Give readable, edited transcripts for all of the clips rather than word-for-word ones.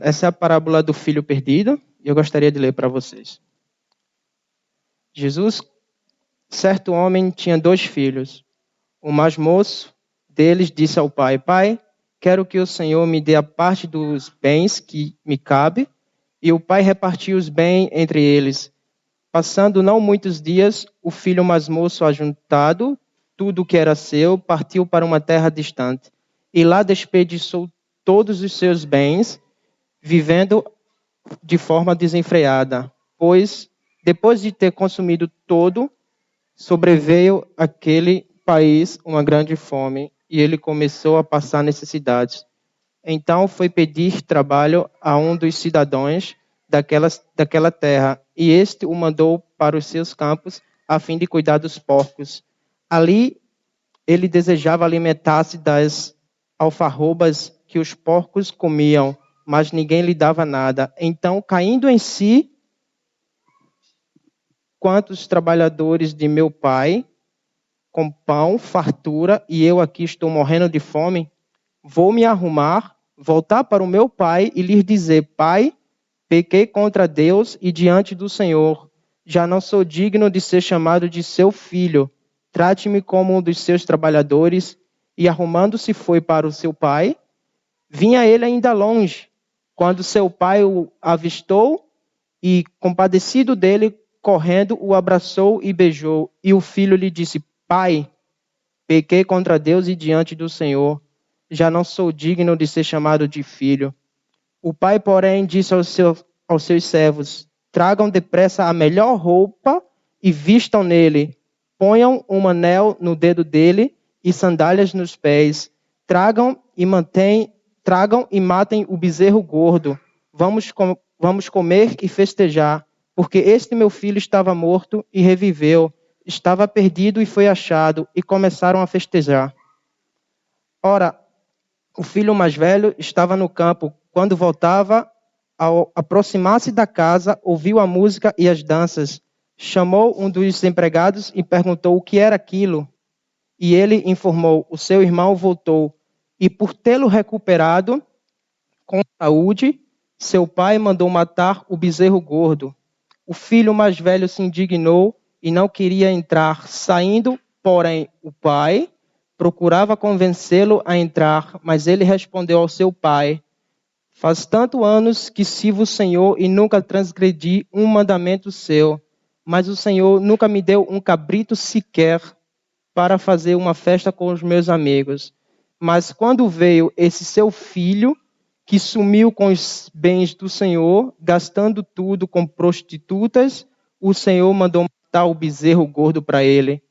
Essa é a parábola do filho perdido e eu gostaria de ler para vocês. Certo homem tinha 2 filhos. O mais moço deles disse ao pai: Pai, quero que o Senhor me dê a parte dos bens que me cabe. E o pai repartiu os bens entre eles. Passando não muitos dias, o filho mais moço, ajuntado tudo o que era seu, partiu para uma terra distante. E lá desperdiçou todos os seus bens, vivendo de forma desenfreada. Pois, depois de ter consumido todo, sobreveio àquele país uma grande fome, e ele começou a passar necessidades. Então foi pedir trabalho a um dos cidadãos daquela terra, e este o mandou para os seus campos, a fim de cuidar dos porcos. Ali ele desejava alimentar-se das alfarrobas que os porcos comiam, mas ninguém lhe dava nada. Então, caindo em si, quantos trabalhadores de meu pai, com pão, fartura, e eu aqui estou morrendo de fome? Vou me arrumar, voltar para o meu pai e lhe dizer: Pai, pequei contra Deus e diante do Senhor. Já não sou digno de ser chamado de seu filho. Trate-me como um dos seus trabalhadores. E arrumando-se foi para o seu pai. Vinha ele ainda longe, quando seu pai o avistou e, compadecido dele, correndo, o abraçou e beijou. E o filho lhe disse: Pai, pequei contra Deus e diante do Senhor. Já não sou digno de ser chamado de filho. O pai, porém, disse aos seus servos: Tragam depressa a melhor roupa e vistam nele. Ponham um anel no dedo dele e sandálias nos pés. Tragam e matem o bezerro gordo. Vamos comer e festejar, porque este meu filho estava morto e reviveu, estava perdido e foi achado, e começaram a festejar. Ora, o filho mais velho estava no campo. Quando voltava, ao aproximar-se da casa, ouviu a música e as danças. Chamou um dos empregados e perguntou o que era aquilo. E ele informou: o seu irmão voltou. E por tê-lo recuperado com saúde, seu pai mandou matar o bezerro gordo. O filho mais velho se indignou e não queria entrar. Saindo, porém, o pai procurava convencê-lo a entrar, mas ele respondeu ao seu pai: Faz tanto anos que sirvo o Senhor e nunca transgredi um mandamento seu, mas o Senhor nunca me deu um cabrito sequer para fazer uma festa com os meus amigos. Mas quando veio esse seu filho, que sumiu com os bens do Senhor, gastando tudo com prostitutas, o Senhor mandou matar o bezerro gordo para ele.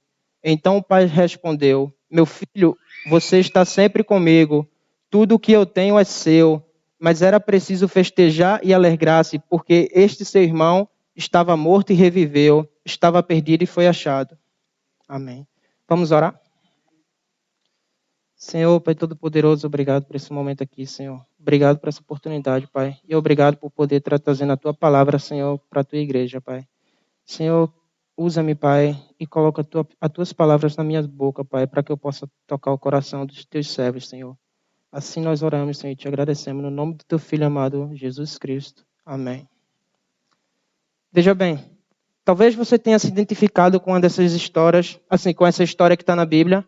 Então o pai respondeu: Meu filho, você está sempre comigo, tudo o que eu tenho é seu. Mas era preciso festejar e alegrar-se, porque este seu irmão estava morto e reviveu, estava perdido e foi achado. Amém. Vamos orar? Senhor, Pai Todo-Poderoso, obrigado por esse momento aqui, Senhor. Obrigado por essa oportunidade, Pai. E obrigado por poder estar trazendo a Tua palavra, Senhor, para a Tua igreja, Pai. Senhor, usa-me, Pai, e coloca as Tuas palavras na minha boca, Pai, para que eu possa tocar o coração dos Teus servos, Senhor. Assim nós oramos, Senhor, e te agradecemos no nome do Teu Filho amado, Jesus Cristo. Amém. Veja bem, talvez você tenha se identificado com uma dessas histórias, assim, com essa história que está na Bíblia,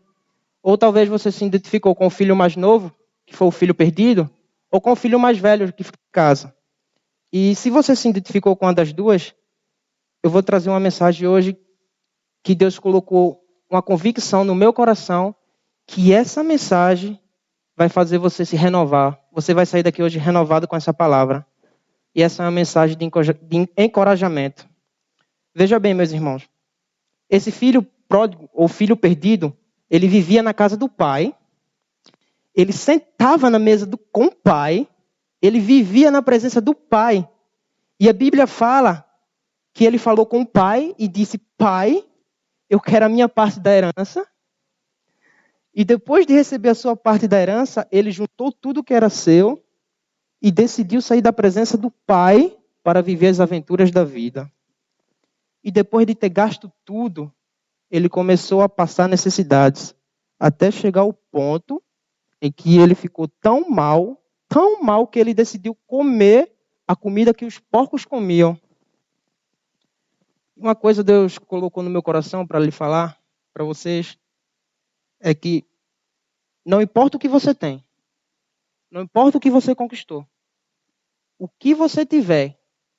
ou talvez você se identificou com o filho mais novo, que foi o filho perdido, ou com o filho mais velho, que fica em casa. E se você se identificou com uma das duas, eu vou trazer uma mensagem hoje que Deus colocou uma convicção no meu coração, que essa mensagem vai fazer você se renovar. Você vai sair daqui hoje renovado com essa palavra. E essa é uma mensagem de encorajamento. Veja bem, meus irmãos. Esse filho pródigo, ou filho perdido, ele vivia na casa do pai. Ele sentava na mesa com o pai. Ele vivia na presença do pai. E a Bíblia fala que ele falou com o pai e disse: Pai, eu quero a minha parte da herança. E depois de receber a sua parte da herança, ele juntou tudo que era seu e decidiu sair da presença do pai para viver as aventuras da vida. E depois de ter gasto tudo, ele começou a passar necessidades, até chegar ao ponto em que ele ficou tão mal tão mal que ele decidiu comer a comida que os porcos comiam. Uma coisa Deus colocou no meu coração para lhe falar, para vocês, é que não importa o que você tem, não importa o que você conquistou, o que você tiver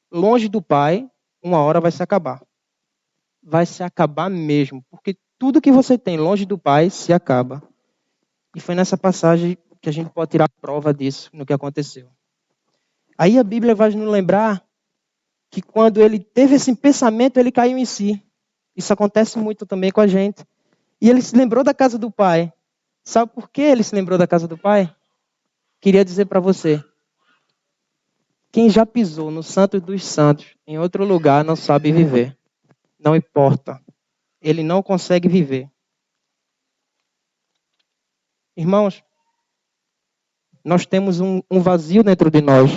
longe do Pai, uma hora vai se acabar. Vai se acabar mesmo, porque tudo que você tem longe do Pai se acaba. E foi nessa passagem que a gente pode tirar prova disso, no que aconteceu. Aí a Bíblia vai nos lembrar que quando ele teve esse pensamento, ele caiu em si. Isso acontece muito também com a gente. E ele se lembrou da casa do Pai. Sabe por que ele se lembrou da casa do Pai? Queria dizer para você, quem já pisou no Santo dos Santos, em outro lugar, não sabe viver. Não importa. Ele não consegue viver. Irmãos, nós temos um vazio dentro de nós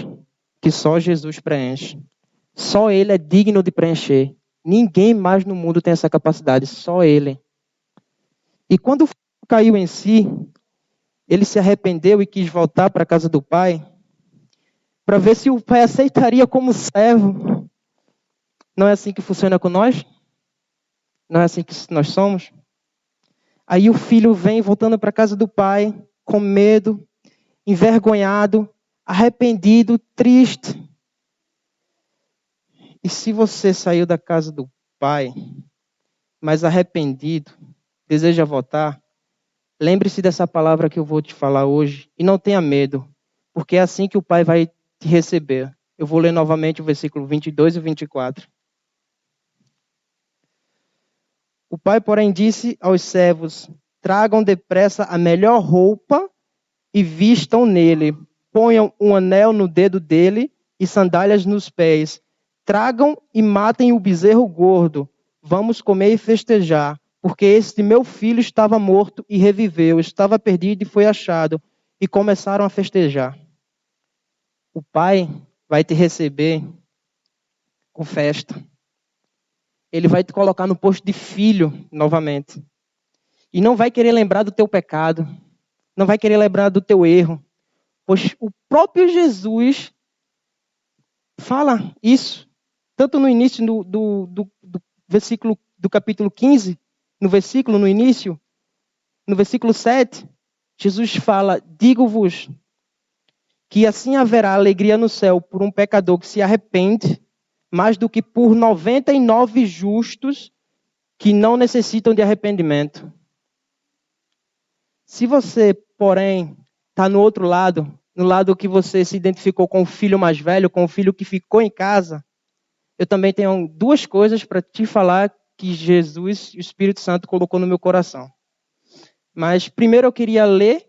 que só Jesus preenche. Só Ele é digno de preencher. Ninguém mais no mundo tem essa capacidade, só Ele. E quando o filho caiu em si, ele se arrependeu e quis voltar para a casa do pai, para ver se o pai aceitaria como servo. Não é assim que funciona com nós? Não é assim que nós somos? Aí o filho vem voltando para a casa do pai, com medo, envergonhado, arrependido, triste. E se você saiu da casa do pai, mas arrependido, deseja voltar, lembre-se dessa palavra que eu vou te falar hoje e não tenha medo, porque é assim que o pai vai te receber. Eu vou ler novamente o versículo 22 e 24. O pai, porém, disse aos servos: tragam depressa a melhor roupa e vistam nele. Ponham um anel no dedo dele e sandálias nos pés. Tragam e matem o bezerro gordo. Vamos comer e festejar, porque este meu filho estava morto e reviveu, estava perdido e foi achado. E começaram a festejar. O pai vai te receber com festa. Ele vai te colocar no posto de filho novamente. E não vai querer lembrar do teu pecado. Não vai querer lembrar do teu erro. Pois o próprio Jesus fala isso. Tanto no início do versículo do capítulo 15, no início, no versículo 7, Jesus fala: digo-vos que assim haverá alegria no céu por um pecador que se arrepende, mais do que por 99 justos que não necessitam de arrependimento. Se você, porém, está no outro lado, no lado que você se identificou com o filho mais velho, com o filho que ficou em casa, eu também tenho duas coisas para te falar que Jesus, o Espírito Santo, colocou no meu coração. Mas primeiro eu queria ler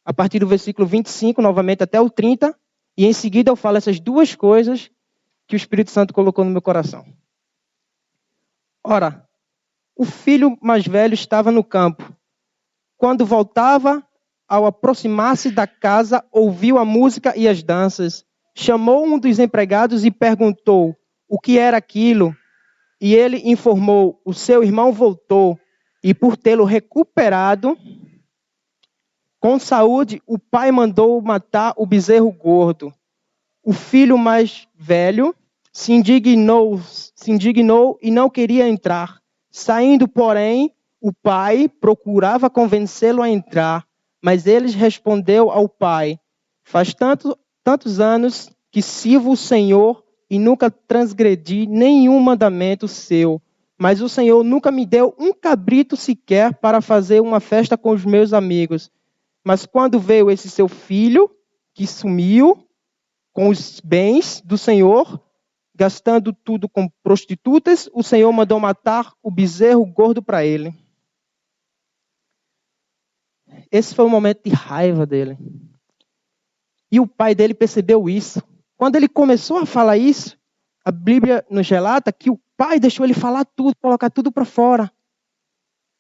a partir do versículo 25, novamente até o 30, e em seguida eu falo essas duas coisas que o Espírito Santo colocou no meu coração. Ora, o filho mais velho estava no campo. Quando voltava, ao aproximar-se da casa, ouviu a música e as danças. Chamou um dos empregados e perguntou o que era aquilo. E ele informou: o seu irmão voltou, e por tê-lo recuperado com saúde, o pai mandou matar o bezerro gordo. O filho mais velho se indignou e não queria entrar. Saindo, porém, o pai procurava convencê-lo a entrar, mas ele respondeu ao pai: faz tantos anos que sirvo o Senhor e nunca transgredi nenhum mandamento seu. Mas o Senhor nunca me deu um cabrito sequer para fazer uma festa com os meus amigos. Mas quando veio esse seu filho, que sumiu com os bens do Senhor, gastando tudo com prostitutas, o Senhor mandou matar o bezerro gordo para ele. Esse foi o momento de raiva dele. E o pai dele percebeu isso. Quando ele começou a falar isso, a Bíblia nos relata que o pai deixou ele falar tudo, colocar tudo para fora.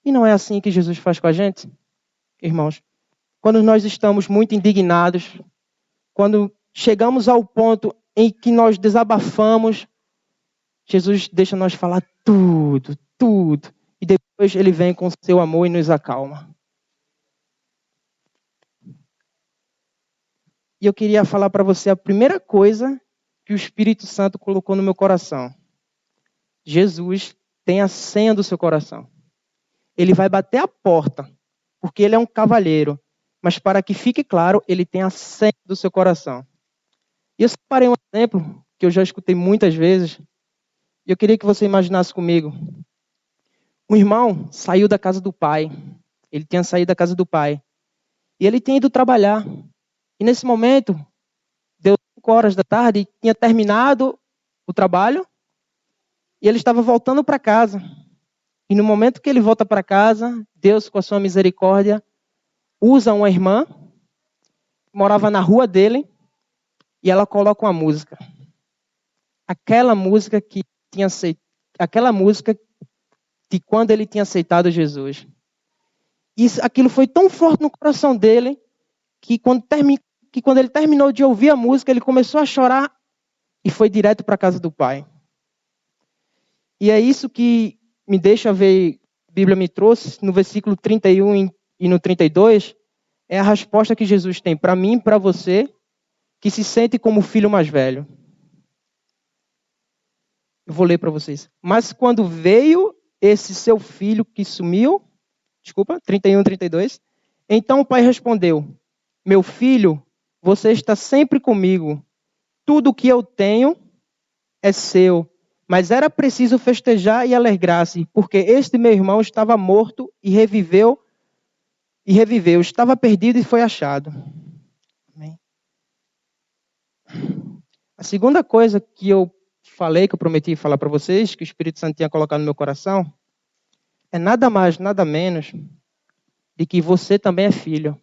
E não é assim que Jesus faz com a gente, irmãos? Quando nós estamos muito indignados, quando chegamos ao ponto em que nós desabafamos, Jesus deixa nós falar tudo. E depois ele vem com seu amor e nos acalma. E eu queria falar para você a primeira coisa que o Espírito Santo colocou no meu coração. Jesus tem a senha do seu coração. Ele vai bater a porta, porque ele é um cavalheiro. Mas para que fique claro, ele tem a senha do seu coração. E eu separei um exemplo que eu já escutei muitas vezes. E eu queria que você imaginasse comigo. Um irmão saiu da casa do pai. Ele tinha saído da casa do pai. E ele tinha ido trabalhar. E nesse momento, deu 5 horas da tarde, e tinha terminado o trabalho. E ele estava voltando para casa. E no momento que ele volta para casa, Deus, com a sua misericórdia, usa uma irmã que morava na rua dele. E ela coloca uma música. Aquela música de quando ele tinha aceitado Jesus. E aquilo foi tão forte no coração dele que quando ele terminou de ouvir a música, ele começou a chorar e foi direto para a casa do pai. E é isso que me deixa ver, a Bíblia me trouxe, no versículo 31 e no 32, é a resposta que Jesus tem para mim e para você, que se sente como o filho mais velho. Eu vou ler para vocês. Mas quando veio esse seu filho que sumiu, 31, 32, então o pai respondeu, meu filho, você está sempre comigo. Tudo o que eu tenho é seu. Mas era preciso festejar e alegrar-se, porque este meu irmão estava morto e reviveu. Estava perdido e foi achado. Amém. A segunda coisa que eu falei, que eu prometi falar para vocês, que o Espírito Santo tinha colocado no meu coração, é nada mais, nada menos de que você também é filho.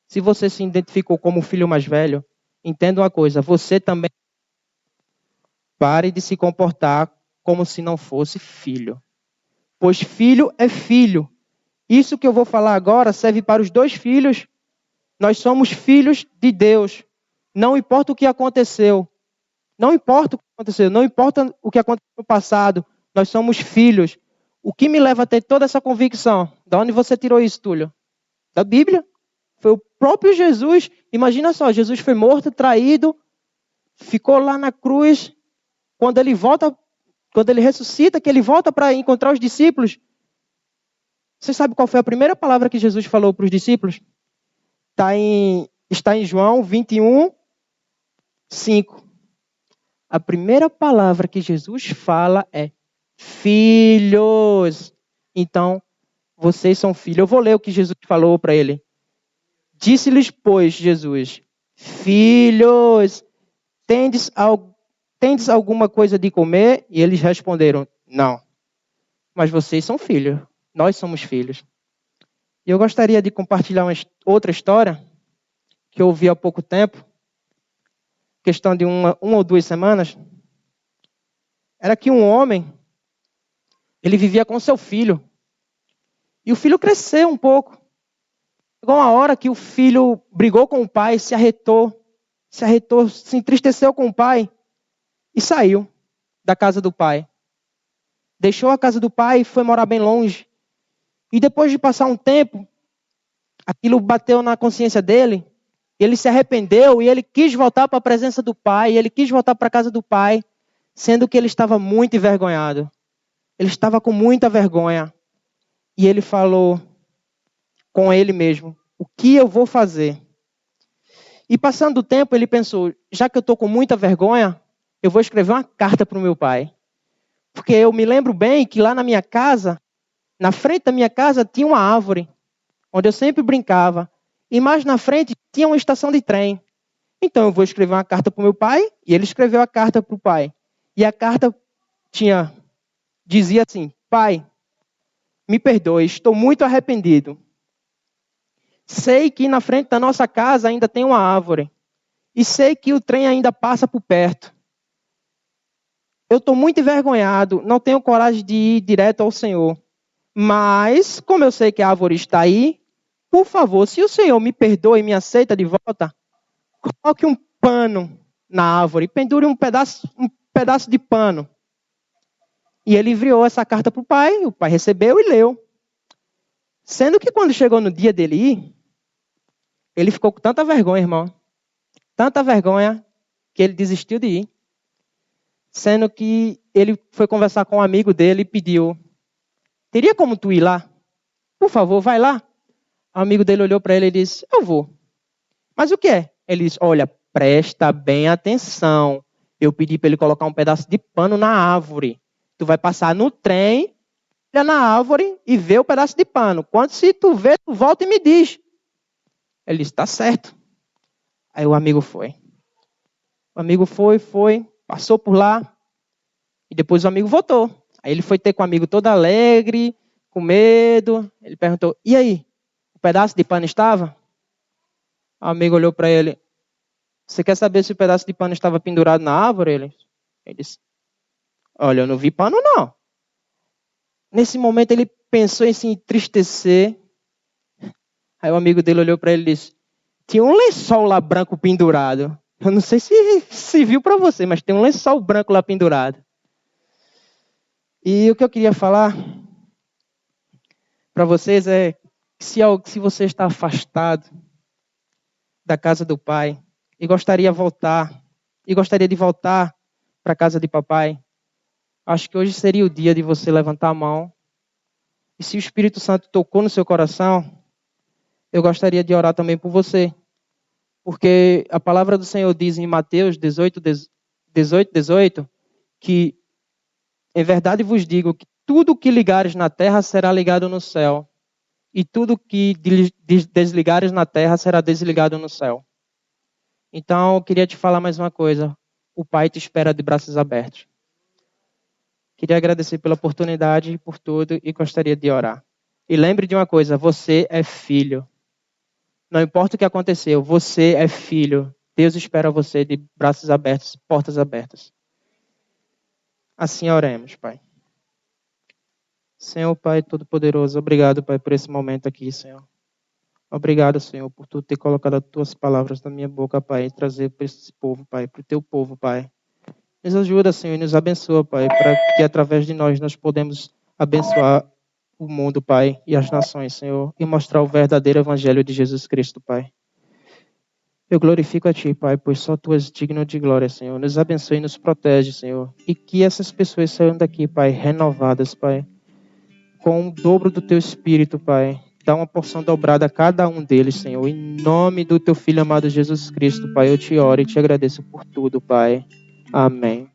Se você se identificou como o filho mais velho, entenda uma coisa, você também pare de se comportar como se não fosse filho. Pois filho é filho. Isso que eu vou falar agora serve para os 2 filhos. Nós somos filhos de Deus. Não importa o que aconteceu. Não importa o que aconteceu. Não importa o que aconteceu no passado. Nós somos filhos. O que me leva a ter toda essa convicção? Da onde você tirou isso, Túlio? Da Bíblia. Foi o próprio Jesus. Imagina só, Jesus foi morto, traído, ficou lá na cruz. Quando ele volta, quando ele ressuscita, que ele volta para encontrar os discípulos. Você sabe qual foi a primeira palavra que Jesus falou para os discípulos? Está em João 21, 5. A primeira palavra que Jesus fala é filhos. Então, vocês são filhos. Eu vou ler o que Jesus falou para ele. Disse-lhes, pois, Jesus, filhos, tendes alguma coisa de comer? E eles responderam, não. Mas vocês são filhos. Nós somos filhos. E eu gostaria de compartilhar outra história que eu ouvi há pouco tempo, questão de uma ou 2 semanas. Era que um homem, ele vivia com seu filho. E o filho cresceu um pouco. Chegou uma hora que o filho brigou com o pai, se arretou, se entristeceu com o pai e saiu da casa do pai. Deixou a casa do pai e foi morar bem longe. E depois de passar um tempo, aquilo bateu na consciência dele. Ele se arrependeu e ele quis voltar para a presença do pai. Ele quis voltar para a casa do pai, sendo que ele estava muito envergonhado. Ele estava com muita vergonha. E ele falou com ele mesmo, o que eu vou fazer? E passando o tempo, ele pensou, já que eu estou com muita vergonha, eu vou escrever uma carta para o meu pai. Porque eu me lembro bem que lá na minha casa, na frente da minha casa, tinha uma árvore, onde eu sempre brincava. E mais na frente, tinha uma estação de trem. Então eu vou escrever uma carta para o meu pai, e ele escreveu a carta para o pai. E a carta dizia assim, pai, me perdoe, estou muito arrependido. Sei que na frente da nossa casa ainda tem uma árvore. E sei que o trem ainda passa por perto. Eu estou muito envergonhado, não tenho coragem de ir direto ao Senhor. Mas, como eu sei que a árvore está aí, por favor, se o Senhor me perdoa e me aceita de volta, coloque um pano na árvore, pendure um pedaço de pano. E ele enviou essa carta para o pai recebeu e leu. Sendo que quando chegou no dia dele ir, ele ficou com tanta vergonha, irmão. Tanta vergonha que ele desistiu de ir. Sendo que ele foi conversar com um amigo dele e pediu: teria como tu ir lá? Por favor, vai lá. O amigo dele olhou para ele e disse: eu vou. Mas o que é? Ele disse: olha, presta bem atenção. Eu pedi para ele colocar um pedaço de pano na árvore. Tu vai passar no trem, olha na árvore e vê o pedaço de pano. Quando se tu vê, tu volta e me diz. Ele disse: tá certo. Aí o amigo foi. O amigo foi, passou por lá e depois o amigo voltou. Aí ele foi ter com o amigo todo alegre, com medo. Ele perguntou: e aí? O pedaço de pano estava? O amigo olhou para ele: você quer saber se o pedaço de pano estava pendurado na árvore? Ele disse: olha, eu não vi pano não. Nesse momento ele pensou em se entristecer. Aí o amigo dele olhou para ele e disse: tinha um lençol lá branco pendurado. Eu não sei se viu para você, mas tem um lençol branco lá pendurado. E o que eu queria falar para vocês é que se você está afastado da casa do pai e gostaria de voltar para a casa de papai, acho que hoje seria o dia de você levantar a mão. E se o Espírito Santo tocou no seu coração, eu gostaria de orar também por você. Porque a palavra do Senhor diz em Mateus 18, que em verdade vos digo que tudo que ligares na terra será ligado no céu. E tudo que desligares na terra será desligado no céu. Então, eu queria te falar mais uma coisa. O Pai te espera de braços abertos. Queria agradecer pela oportunidade e por tudo e gostaria de orar. E lembre de uma coisa, você é filho. Não importa o que aconteceu, você é filho. Deus espera você de braços abertos, portas abertas. Assim oremos, Pai. Senhor Pai Todo-Poderoso, obrigado, Pai, por esse momento aqui, Senhor. Obrigado, Senhor, por tu ter colocado as tuas palavras na minha boca, Pai, e trazer para esse povo, Pai, para o teu povo, Pai. Nos ajuda, Senhor, e nos abençoa, Pai, para que através de nós podemos abençoar o mundo, Pai, e as nações, Senhor, e mostrar o verdadeiro evangelho de Jesus Cristo, Pai. Eu glorifico a Ti, Pai, pois só Tu és digno de glória, Senhor. Nos abençoe e nos protege, Senhor. E que essas pessoas saiam daqui, Pai, renovadas, Pai, com o dobro do Teu Espírito, Pai. Dá uma porção dobrada a cada um deles, Senhor. Em nome do Teu Filho amado Jesus Cristo, Pai, eu Te oro e Te agradeço por tudo, Pai. Amém.